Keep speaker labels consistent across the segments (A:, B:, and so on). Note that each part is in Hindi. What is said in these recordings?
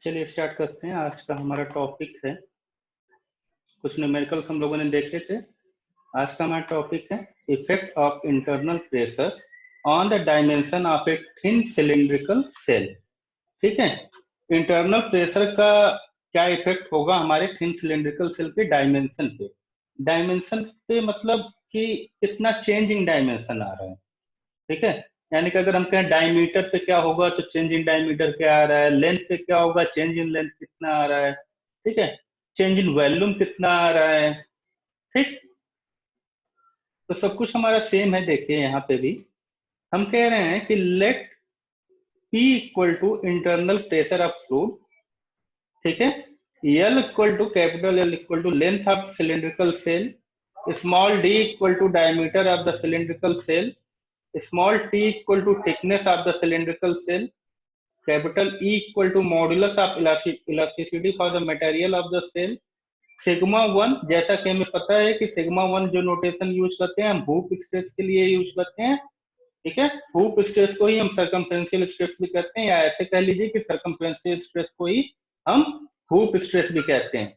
A: चलिए स्टार्ट करते हैं। आज का हमारा टॉपिक है, कुछ न्यूमेरिकल्स हम लोगों ने देखे थे। आज का हमारा टॉपिक है effect of internal pressure on the dimension of a thin cylindrical shell. ठीक है, इंटरनल प्रेशर का क्या इफेक्ट होगा हमारे थिन सिलिंड्रिकल सेल के डायमेंशन पे। डायमेंशन पे मतलब कि कितना चेंज इन डायमेंशन आ रहा है। ठीक है, यानी कि अगर हम कहें डायमीटर पे क्या होगा तो चेंज इन डायमीटर क्या आ रहा है, लेंथ पे क्या होगा चेंज इन लेंथ कितना आ रहा है। ठीक है, चेंज इन वॉल्यूम कितना आ रहा है। ठीक, तो सब कुछ हमारा सेम है। देखिए यहाँ पे भी हम कह रहे हैं कि let P equal to internal pressure of fluid. ठीक है, L equal to capital L equal to length of cylindrical shell, small d equal to diameter of the cylindrical shell, small t equal to thickness of the cylindrical cell, capital E equal to modulus of elasticity for the material of the cell, sigma one, जैसा कि हमें पता है कि सिग्मा वन जो नोटेशन यूज करते हैं हम हूप स्ट्रेस के लिए यूज करते हैं। ठीक है, हूप स्ट्रेस को ही हम सर्कमफ्रेंशियल स्ट्रेस भी कहते हैं, या ऐसे कह लीजिए कि सर्कमफ्रेंशियल स्ट्रेस को ही हम हूप स्ट्रेस भी कहते हैं।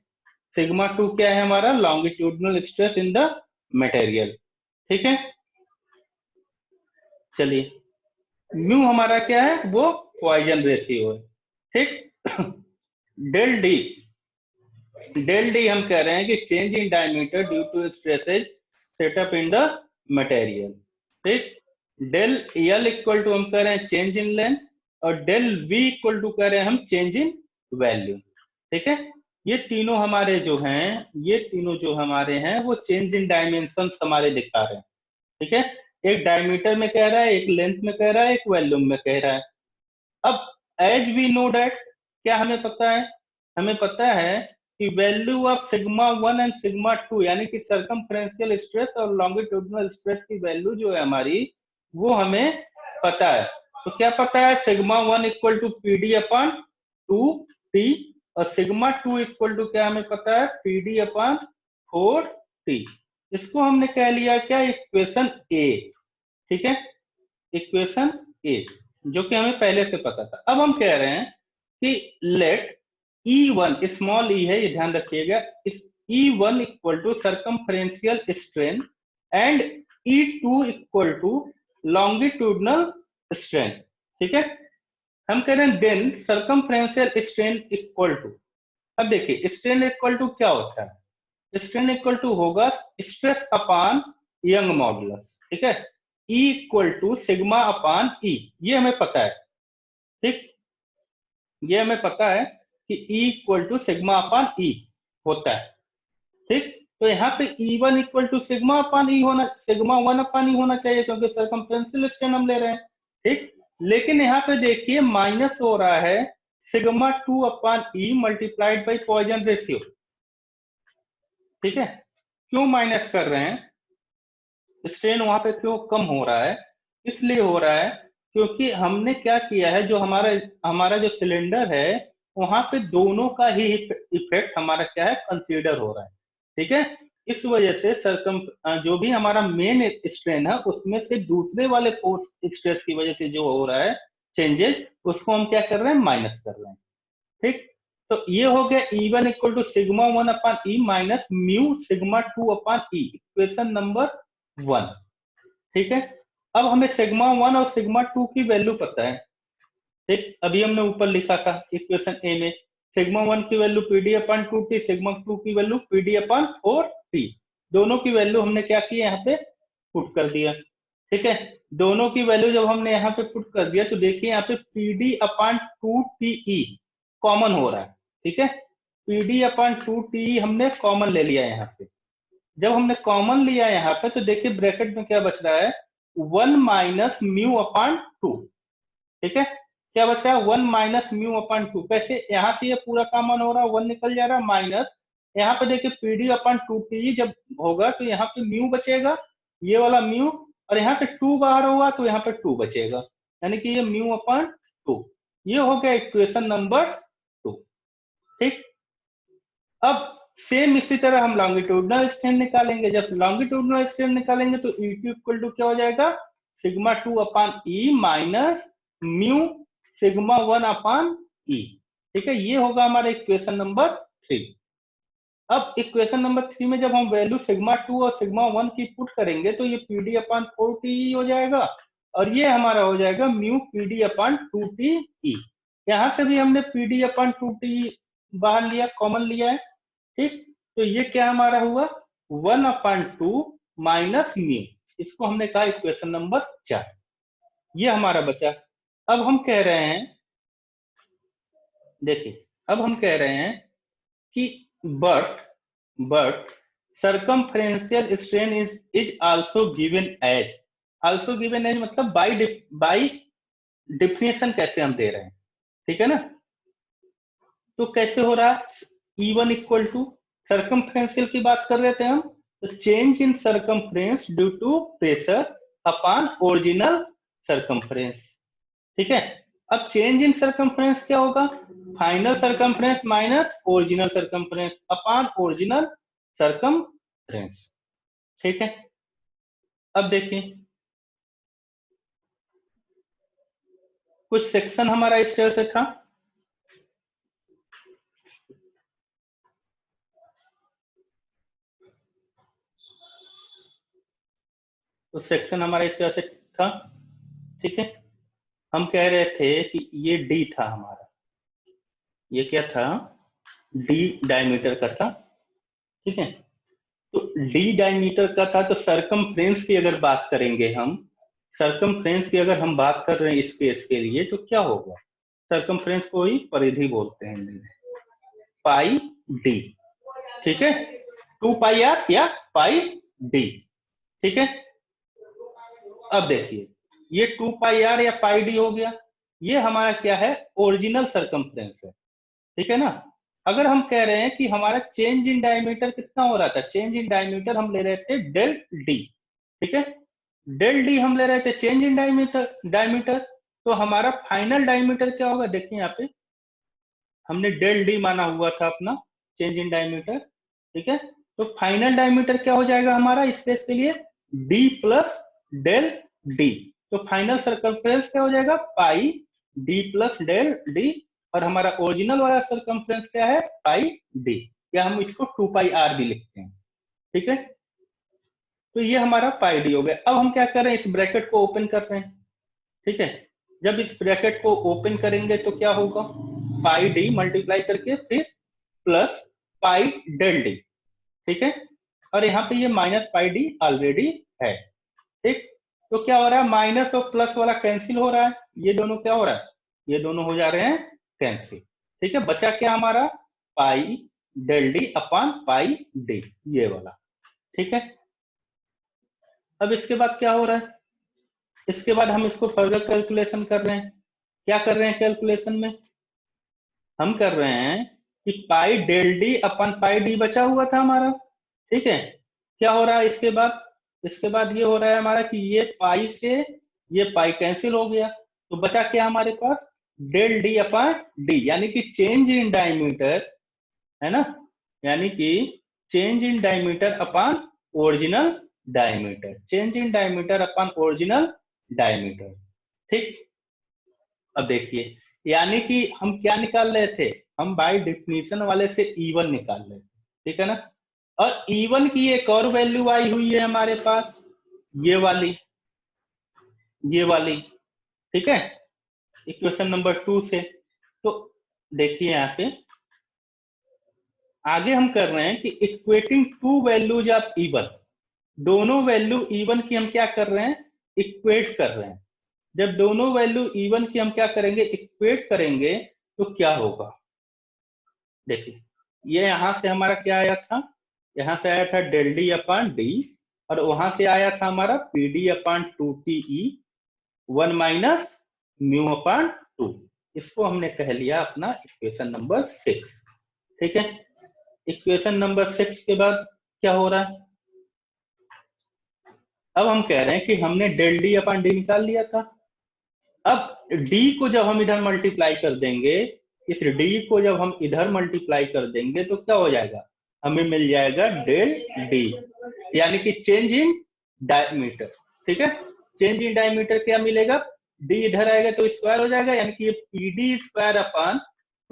A: सिग्मा टू क्या है हमारा, longitudinal stress in the material. ठीक है, चलिए म्यू हमारा क्या है, वो पॉइजन रेशियो है। ठीक, डेल डी हम कह रहे हैं कि change in diameter due to stresses set up in the material. ठीक, डेल एल इक्वल टू हम कह रहे हैं चेंज इन लेंथ, और डेल वी इक्वल टू कह रहे हैं हम चेंज इन वैल्यू। ठीक है, ये तीनों हमारे जो हैं, ये तीनों जो हमारे हैं वो चेंज इन डायमेंशन हमारे दिखा रहे हैं। ठीक है, एक डायमीटर में कह रहा है, एक लेंथ में कह रहा है, एक वॉल्यूम में कह रहा है। अब एज वी नो डैट, क्या हमें पता है, हमें पता है कि value of sigma one and sigma two यानी कि सर्कमफ्रेंशियल स्ट्रेस और लॉन्गिट्यूडनल स्ट्रेस की वैल्यू जो है हमारी, वो हमें पता है। तो क्या पता है, sigma one equal to P D upon two T, और सिग्मा टू इक्वल टू क्या हमें पता है, P D upon four T. इसको हमने कह लिया क्या, इक्वेशन ए। ठीक है, इक्वेशन ए जो कि हमें पहले से पता था। अब हम कह रहे हैं कि let e one, small e है ये ध्यान रखिएगा, इस e one equal to circumferential strain and e two equal to longitudinal strain. ठीक है, हम कह रहे हैं then circumferential strain equal to, अब देखिए स्ट्रेन इक्वल टू क्या होता है, स्ट्रेन इक्वल टू होगा स्ट्रेस अपॉन यंग मॉडुलस। ठीक है, E equal to sigma upon e, ये हमें पता है। ठीक, ये हमें पता है कि E equal to sigma upon e होता है। ठीक, तो यहाँ पे E1 equal to sigma upon e होना, सिग्मा वन अपॉन ई होना चाहिए क्योंकि सर्कमफ्रेंशियल स्ट्रेन हम ले रहे हैं। ठीक, लेकिन यहाँ पे देखिए माइनस हो रहा है sigma two upon E multiplied by Poisson ratio. ठीक है, क्यों माइनस कर रहे हैं, स्ट्रेन वहां पे क्यों कम हो रहा है, इसलिए हो रहा है क्योंकि हमने क्या किया है, जो हमारा हमारा जो सिलेंडर है वहां पे दोनों का ही इफेक्ट हमारा क्या है, कंसीडर हो रहा है। ठीक है, इस वजह से सर्कम जो भी हमारा मेन स्ट्रेन है उसमें से दूसरे वाले फोर्स स्ट्रेस की वजह से जो हो रहा है चेंजेस, उसको हम क्या कर रहे हैं, माइनस कर रहे हैं। ठीक, तो ये हो गया E1 equal to sigma one upon E minus mu sigma two upon E, equation number one. ठीक है, अब हमें सिग्मा वन और सिग्मा टू की वैल्यू पता है। ठीक, अभी हमने ऊपर लिखा था इक्वेशन ए में, सिग्मा वन की value PD upon two T, sigma two की value PD upon four T. दोनों की वैल्यू हमने क्या किया, यहाँ पे पुट कर दिया। ठीक है, दोनों की वैल्यू जब हमने यहाँ पे पुट कर दिया तो देखिए यहाँ पे PD upon two T E common हो रहा है। ठीक है, पीडी अपॉन टू टी हमने कॉमन ले लिया यहाँ से। जब हमने कॉमन लिया यहाँ पे तो देखिए ब्रैकेट में क्या बच रहा है, one minus mu upon two. ठीक है, क्या बच रहा है, one minus mu upon two. कैसे, यहाँ से ये पूरा कॉमन हो रहा है, वन निकल जा रहा है, माइनस यहाँ पे देखिए पीडी अपॉन टू टी जब होगा तो यहाँ पे म्यू बचेगा, ये वाला म्यू, और यहाँ से टू बाहर होगा तो यहाँ पे टू बचेगा, यानी कि ये म्यू अपॉन टू। ये हो गया इक्वेशन नंबर टू। ठीक, अब सेम इसी तरह हम लॉन्गिट्यूडनल स्ट्रेन निकालेंगे। जब लॉन्गिट्यूडनल स्ट्रेन निकालेंगे तो ई टू इक्वल टू क्या हो जाएगा, सिग्मा टू अपॉन ई minus mu sigma one upon e. ठीक है, ये होगा हमारा इक्वेशन नंबर 3। अब इक्वेशन नंबर 3 में जब हम वैल्यू सिग्मा 2 और सिग्मा 1 की पुट करेंगे तो ये पीडी अपॉन 4टी हो जाएगा और ये हमारा हो जाएगा म्यू पीडी अपॉन 2टी ई। यहां से भी हमने पीडी अपॉन 2टी बाहर लिया, कॉमन लिया है। ठीक, तो ये क्या हमारा हुआ 1/2 माइनस म्यू, इसको हमने कहा इक्वेशन नंबर 4, ये हमारा बचा। अब हम कह रहे हैं, देखिए अब हम कह रहे हैं कि but circumferential strain is also given as, also given as मतलब by डिफिनेशन कैसे हम दे रहे हैं, ठीक है ना। तो कैसे हो रहा है E1 इक्वल टू सर्कमफ्रेंशियल की बात कर रहे थे हम, तो change in circumference due to pressure upon original circumference. ठीक है, अब चेंज इन सर्कमफ्रेंस क्या होगा, final circumference minus original circumference upon original circumference. ठीक है, अब देखिए कुछ सेक्शन हमारा इस तरह से था, तो सेक्शन हमारा इस तरह से था। ठीक है, हम कह रहे थे कि ये डी था हमारा, ये क्या था डी डायमीटर का था। ठीक है, तो डी डायमीटर का था, तो सर्कमफ्रेंस की अगर बात करेंगे हम, सर्कमफ्रेंस की अगर हम बात कर रहे हैं इस केस के लिए तो क्या होगा, सर्कमफ्रेंस को ही परिधि बोलते हैं, पाई डी। ठीक है, 2 पाई आर या पाई डी। ठीक है, अब देखिए ये 2 पाई आर या पाई डी हो गया, ये हमारा क्या है ओरिजिनल सर्कमफ्रेंस है। ठीक है ना, अगर हम कह रहे हैं कि हमारा चेंज इन डायमीटर कितना हो रहा था, चेंज इन डायमीटर हम ले रहे थे डेल डी। ठीक है, डेल डी हम ले रहे थे चेंज इन डायमीटर, तो हमारा फाइनल डायमीटर क्या होगा, देखिए यहाँ पे हमने डेल डी माना हुआ था अपना चेंज इन डायमीटर। ठीक है, तो फाइनल डायमीटर क्या हो जाएगा हमारा इस केस के लिए डी प्लस डेल डी, तो फाइनल सर्कमफ्रेंस क्या हो जाएगा पाई डी प्लस डेल डी, और हमारा ओरिजिनल वाला सर्कमफ्रेंस क्या है पाई डी, या हम इसको 2 पाई आर भी लिखते हैं। ठीक है, तो ये हमारा पाई डी हो गया। अब हम क्या कर रहे हैं, इस ब्रैकेट को ओपन कर रहे हैं। ठीक है, जब इस ब्रैकेट को ओपन करेंगे तो क्या होगा, पाई डी मल्टीप्लाई करके फिर प्लस पाई डेल डी। ठीक है, और यहाँ पे ये माइनस पाई डी ऑलरेडी है। ठीक, तो क्या हो रहा है माइनस और प्लस वाला कैंसिल हो रहा है, ये दोनों क्या हो रहा है, ये दोनों हो जा रहे हैं कैंसिल। ठीक है, बचा क्या हमारा pi del D upon pi D, ये वाला। ठीक है, अब इसके बाद क्या हो रहा है, इसके बाद हम इसको फर्दर कैलकुलेशन कर रहे हैं। क्या कर रहे हैं कैलकुलेशन में, हम कर रहे हैं कि पाई डेल डी अपन पाई डी बचा हुआ था हमारा। ठीक है, क्या हो रहा है इसके बाद, इसके बाद ये हो रहा है हमारा कि ये पाई से ये पाई कैंसिल हो गया, तो बचा क्या हमारे पास डेल डी अपन डी, यानी कि चेंज इन डायमीटर है ना, यानी कि change in diameter upon original diameter, change in diameter upon original diameter. ठीक, अब देखिए यानी कि हम क्या निकाल रहे थे, हम बाय डिफिनीशन वाले से E1 निकाल रहे थे। ठीक है ना, और E1 की एक और वैल्यू आई हुई है हमारे पास, ये वाली, ये वाली। ठीक है, इक्वेशन नंबर 2 से। तो देखिए यहाँ पे आगे हम कर रहे हैं कि equating to values of E1, दोनों वैल्यू E1 की हम क्या कर रहे हैं इक्वेट कर रहे हैं। जब दोनों वैल्यू E1 की हम क्या करेंगे इक्वेट करेंगे तो क्या होगा, देखिए ये यहां से हमारा क्या आया था, यहां से आया था डेल डी अपॉन डी, और वहां से आया था हमारा P D upon 2TE 1 minus mu upon 2, इसको हमने कह लिया अपना इक्वेशन नंबर 6। ठीक है, इक्वेशन नंबर 6 के बाद क्या हो रहा है, अब हम कह रहे हैं कि हमने डेल डी अपॉन डी निकाल लिया था, अब d को जब हम इधर मल्टीप्लाई कर देंगे, इस d को जब हम इधर मल्टीप्लाई कर देंगे तो क्या हो जाएगा, हमें मिल जाएगा डेल d, यानी कि चेंज इन डायमीटर। ठीक है, चेंज इन डायमीटर क्या मिलेगा, d इधर आएगा तो स्क्वायर हो जाएगा, यानी कि ये P D square upon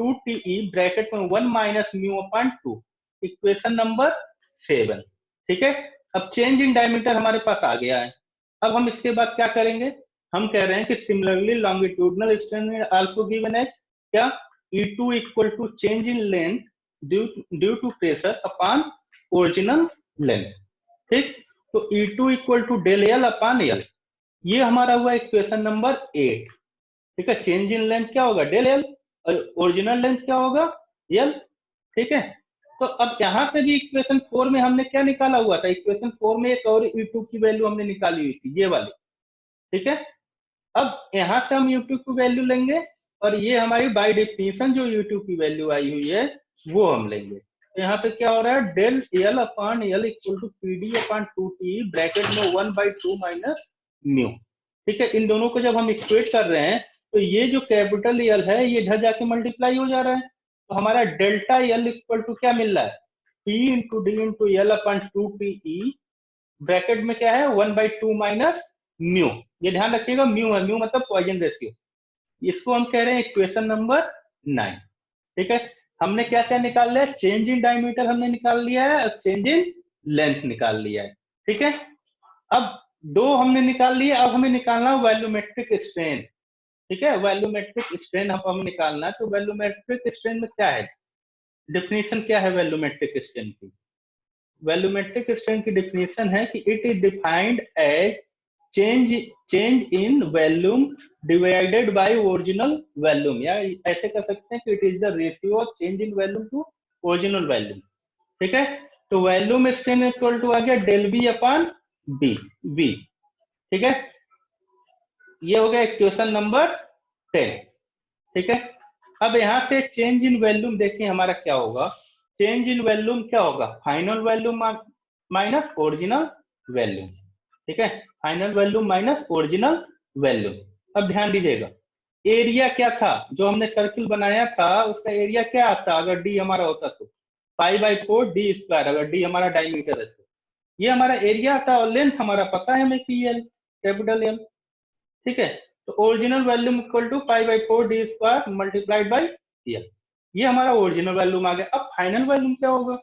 A: 2TE bracket में 1 minus mu upon 2, equation number 7। ठीक है, अब चेंज इन डायमीटर हमारे पास आ गया है। अब हम इसके बाद क्या करेंगे, हम कह रहे हैं कि similarly longitudinal strain also given as क्या, E2 equal to change in length due to pressure upon original length. ठीक, तो E2 equal to del L upon L, ये हमारा हुआ इक्वेशन नंबर 8। ठीक है, चेंज इन लेंथ क्या होगा, डेल एल, ओरिजिनल लेंथ क्या होगा, एल। ठीक है, तो अब यहां से भी इक्वेशन 4 में हमने क्या निकाला हुआ था, इक्वेशन 4 में एक और E2 की वैल्यू हमने निकाली हुई थी, ये वाली। ठीक है, अब यहां से हम U2 की वैल्यू लेंगे और ये हमारी बाय डेफिनेशन जो U2 की वैल्यू आई हुई है वो हम लेंगे। तो यहाँ पे क्या हो रहा है, del L upon L equal to PD upon 2T bracket में 1/2 माइनस म्यू। ठीक है, इन दोनों को जब हम इक्वेट कर रहे हैं तो ये जो कैपिटल एल है ये इधर जाके मल्टीप्लाई हो जा रहा है, तो हमारा डेल्टा एल इक्वल टू क्या मिल रहा है, P into D into L upon 2TE bracket में क्या है 1/2 माइनस म्यू। ये ध्यान रखिएगा, म्यू है, म्यू मतलब पॉइजन रेशियो। इसको हम कह रहे हैं इक्वेशन नंबर 9। ठीक है, हमने क्या क्या निकाल लिया, चेंज इन डायमीटर हमने निकाल लिया है और चेंज इन लेंथ निकाल लिया है। ठीक है, अब दो हमने निकाल लिए, अब हमें निकालना वैल्यूमेट्रिक स्ट्रेन। ठीक है, वैल्यूमेट्रिक स्ट्रेन हमें निकालना है, तो वैल्यूमेट्रिक स्ट्रेन में क्या है, डेफिनेशन क्या है वैल्यूमेट्रिक स्ट्रेन की, वैल्यूमेट्रिक स्ट्रेन की डेफिनेशन है कि it is defined as change in volume divided by original volume, या ऐसे कर सकते हैं कि it is the ratio of change in volume to original volume. ठीक है, तो वॉल्यूम स्ट्रेन इक्वल टू आ गया del B upon B V. ठीक है, ये हो गया इक्वेशन नंबर 10। ठीक है, अब यहां से चेंज इन वॉल्यूम देखिए हमारा क्या होगा, चेंज इन वॉल्यूम क्या होगा, final volume minus original volume. ठीक है, final volume minus original volume. अब ध्यान दीजिएगा, एरिया क्या था, जो हमने सर्किल बनाया था उसका एरिया क्या आता अगर डी हमारा होता तो, π/4 डी स्क्वायर, अगर डी हमारा डायमीटर है तो ये हमारा एरिया आता, और लेंथ हमारा पता है हमें कि एल, कैपिटल एल। ठीक है, तो original volume equal to π/4 D square multiplied by L, ये हमारा ओरिजिनल वॉल्यूम आ गया। अब फाइनल वॉल्यूम क्या होगा,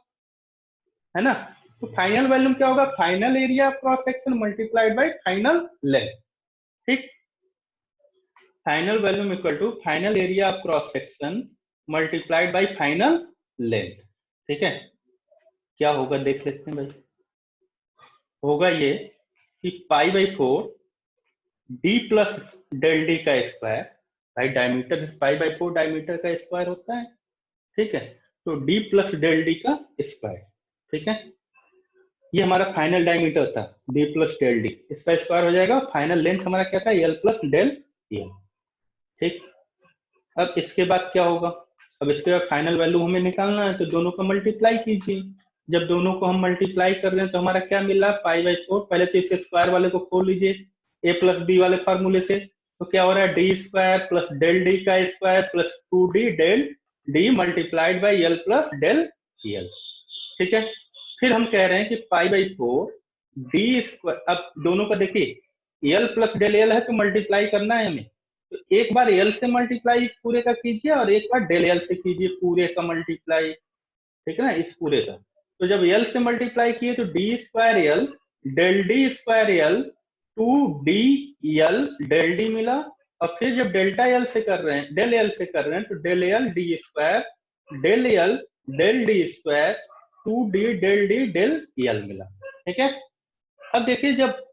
A: है ना, तो फाइनल वॉल्यूम क्या होगा, final area cross section multiplied by final length. ठीक, final volume equal to final area of cross section multiplied by final length. ठीक है, क्या होगा देख लेते हैं भाई, होगा ये कि π/4 डी प्लस डेल डी का स्क्वायर, भाई डायमीटर π/4 डायमीटर का स्क्वायर होता है। ठीक है, तो डी प्लस डेल डी का स्क्वायर। ठीक है, ये हमारा फाइनल डायमीटर था, डी प्लस डेल डी, इसका स्क्वायर हो जाएगा। फाइनल लेंथ हमारा क्या था, एल प्लस डेल एल। ठीक, अब इसके बाद क्या होगा, अब इसके बाद फाइनल वैल्यू हमें निकालना है, तो दोनों को मल्टीप्लाई कीजिए। जब दोनों को हम मल्टीप्लाई कर रहे हैं तो हमारा क्या मिल रहा है, π/4, पहले तो इसे स्क्वायर वाले को खोल लीजिए ए प्लस बी वाले फॉर्मूले से, तो क्या हो रहा है, D square plus del D का square plus 2D del D multiplied by L plus del L. ठीक है, फिर हम कह रहे हैं कि π/4 डी स्क्वायर, अब दोनों का देखिए एल प्लस डेल एल है तो मल्टीप्लाई करना है हमें, तो एक बार एल से मल्टीप्लाई इस पूरे का कीजिए और एक बार डेल एल से कीजिए पूरे का मल्टीप्लाई। ठीक है ना, इस पूरे का, तो जब एल से मल्टीप्लाई किए तो D square L del D square L 2DL del D मिला, और फिर जब डेल्टा एल से कर रहे हैं, डेल एल से कर रहे हैं, तो del L D square del L del D square 2D del D del L मिला। ठीक है, अब देखिए जब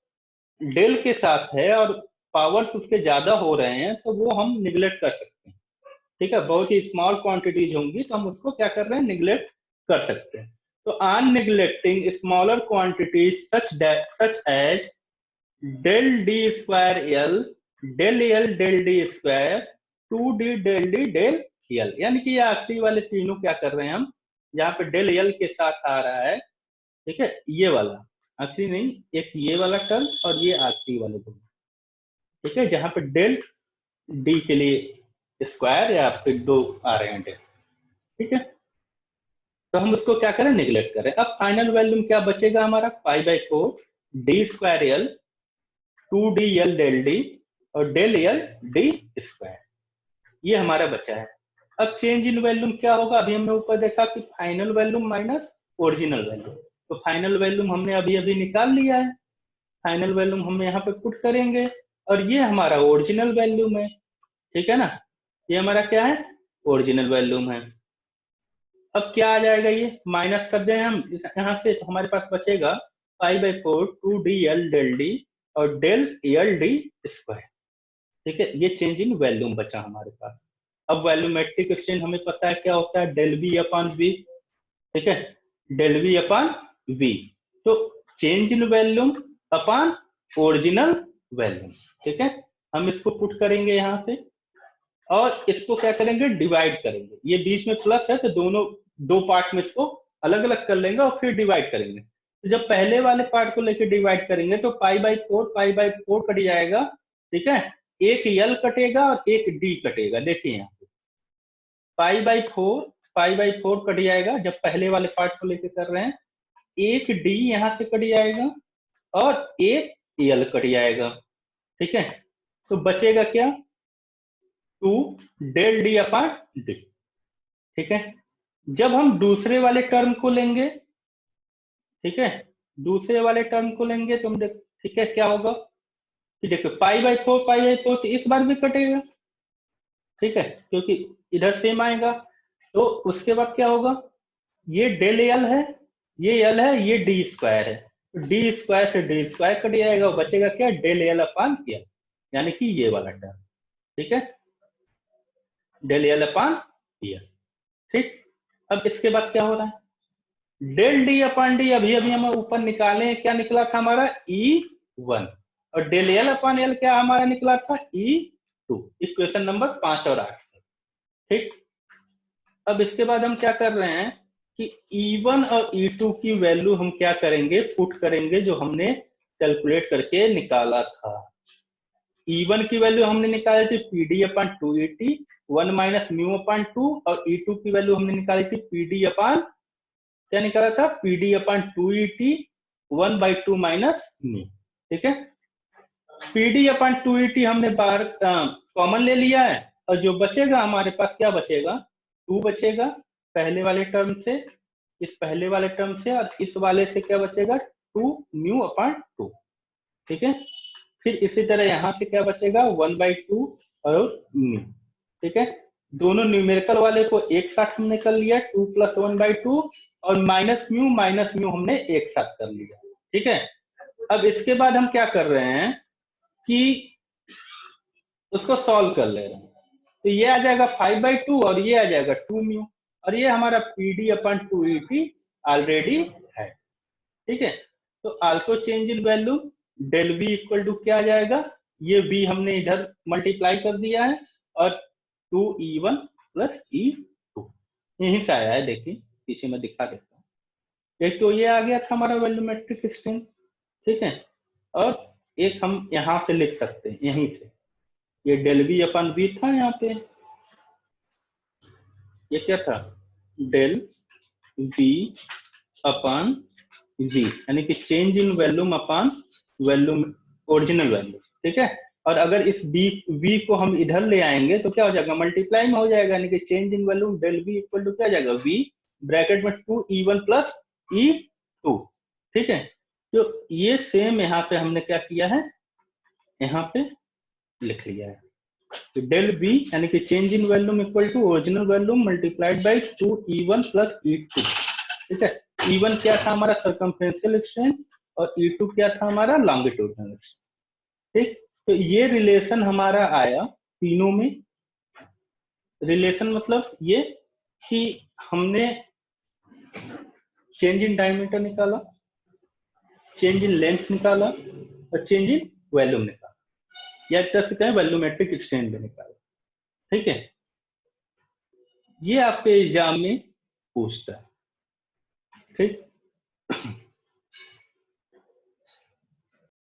A: डेल के साथ है और पावर्स उसके ज्यादा हो रहे हैं तो वो हम निगलेक्ट कर सकते हैं। ठीक है, बहुत ही स्मॉल क्वांटिटीज होंगी तो हम उसको क्या कर रहे हैं, निगलेक्ट कर सकते हैं। तो on neglecting smaller quantities such as del D square L del L del D square 2D del D del L, यानी कि ये आखिरी वाले तीनों क्या कर रहे हैं हम, यहाँ पे डेल एल के साथ आ रहा है। ठीक है, ये वाला आखिरी नहीं, एक ये वाला टर्म और ये आखिरी वाले टर्म। ठीक है, जहां पे डेल डी के लिए स्क्वायर या फिर दो आ रहे हैं डेल। ठीक है, तो हम उसको क्या करें, निगलेक्ट करें। अब फाइनल वैल्यूम क्या बचेगा हमारा, π/4 D square L 2DL del D और डेल एल डी स्क्वायर, ये हमारा बचा है। अब चेंज इन वैल्यूम क्या होगा, अभी हमने ऊपर देखा कि final volume minus original volume, तो फाइनल वैल्यूम हमने अभी अभी निकाल लिया है, फाइनल वैल्यूम हम यहाँ पे पुट करेंगे और ये हमारा ओरिजिनल वैल्यूम है, ठीक है ना, ये हमारा क्या है, ओरिजिनल वैल्यूम है। अब क्या आ जाएगा, ये माइनस कर दें हम यहाँ से, तो हमारे पास बचेगा pi by 4 2dl del D और डेल एल डी स्क्वायर, ठीक है, ये चेंज इन वैल्यूम बचा हमारे पास। अब वैल्यूमेट्रिक एक्सचेंज हमें पता है क्या होता है, डेल वी अपॉन वी, ठीक है, डेल वी अपॉन वी, तो change in volume upon original volume, ठीक है, हम इसको पुट करेंगे यहाँ पे और इसको क्या करेंगे, डिवाइड करेंगे, ये बीच में प्लस है तो दोनों दो पार्ट में इसको अलग अलग कर लेंगे और फिर डिवाइड करेंगे। तो जब पहले वाले पार्ट को लेकर डिवाइड करेंगे तो पाई बाई फोर कट जाएगा, ठीक है, एक यल कटेगा और एक डी कटेगा, देखिए यहाँ पे पाई बाई फोर कट जाएगा जब पहले वाले पार्ट को लेकर कर रहे हैं, एक डी यहां से कट जाएगा और एक यल कट जाएगा, ठीक है, तो बचेगा क्या, 2 डेल डी अपॉन डी, ठीक है। जब हम दूसरे वाले टर्म को लेंगे, ठीक है, दूसरे वाले टर्म को लेंगे तो हम देख, ठीक है, क्या होगा कि देखो पाई बाई फोर तो इस बार भी कटेगा, ठीक है, क्योंकि इधर सेम आएगा, तो उसके बाद क्या होगा, ये डेल एल है, ये एल है, ये डी स्क्वायर है, तो डी स्क्वायर से डी स्क्वायर कट जाएगा और बचेगा क्या, डेल एल अपॉन एल, यानी कि ये वाला टर्म, ठीक है, डेल एल अपॉन एल, ठीक। अब इसके बाद क्या हो रहा है, डेल डी अपॉन डी अभी अभी हम ऊपर निकाले, क्या निकला था हमारा E1, और डेल एल अपॉन एल क्या हमारा निकला था E2, इक्वेशन नंबर 5 और 8, ठीक। अब इसके बाद हम क्या कर रहे हैं कि E1 और E2 की वैल्यू हम क्या करेंगे, पुट करेंगे जो हमने कैलकुलेट करके निकाला था। E1 की वैल्यू हमने निकाली थी PD upon 2ET 1 minus mu upon 2, और E2 की वैल्यू हमने निकाली थी PD अपॉन, क्या निकाला था, PD upon 2ET 1 by 2 minus mu, ठीक है। PD अपॉन 2ET हमने बाहर कॉमन ले लिया है और जो बचेगा हमारे पास क्या बचेगा, 2 बचेगा पहले वाले टर्म से, इस पहले वाले टर्म से, और इस वाले से क्या बचेगा, 2 म्यू अपॉन 2, ठीक है। फिर इसी तरह यहां से क्या बचेगा, 1 बाई 2 और म्यू, ठीक है, दोनों न्यूमेरिकल वाले को एक साथ हमने कर लिया 2 प्लस 1 बाई 2, और माइनस म्यू हमने एक साथ कर लिया, ठीक है। अब इसके बाद हम क्या कर रहे हैं कि उसको सॉल्व कर ले रहे हैं, तो ये आ जाएगा 5 बाई 2 और ये आ जाएगा 2 म्यू, और ये हमारा PD अपॉन 2ET ऑलरेडी है, ठीक है। तो also change in value del V equal to क्या आ जाएगा, ये V हमने इधर मल्टीप्लाई कर दिया है और 2E1 प्लस E2 यहीं से आया है, देखिए पीछे मैं दिखा देता हूँ, एक तो ये आ गया था हमारा वैल्यूमेट्रिक स्ट्रिंग, ठीक है, और एक हम यहां से लिख सकते हैं, यहीं से ये डेल V अपन V था, यहाँ पे ये क्या था, डेल V अपन G, यानी कि change in volume upon volume original value, ठीक है। और अगर इस V को हम इधर ले आएंगे तो क्या हो जाएगा, मल्टीप्लाई में हो जाएगा, यानी कि change in volume del V equal to क्या जाएगा, V ब्रैकेट में 2E1 प्लस E2, ठीक है। तो ये सेम यहाँ पे हमने क्या किया है, यहाँ पे लिख लिया है, तो डेल V यानी कि change in volume equal to original volume multiplied by 2E1 plus E2, ठीक है। E1 क्या था हमारा सर्कमफ्रेंशियल स्ट्रेन और E2 क्या था हमारा लॉन्गिट्यूडिनल स्ट्रेन, ठीक। तो ये रिलेशन हमारा आया तीनों में, रिलेशन मतलब ये कि हमने चेंज इन डायमीटर निकाला, चेंज इन लेंथ निकाला और चेंज इन वैल्यूम निकाला, या एक तरह से कहें वैल्यूमेट्रिक स्ट्रेन भी निकाला, ठीक है। ये आपके एग्जाम में पूछता है, ठीक।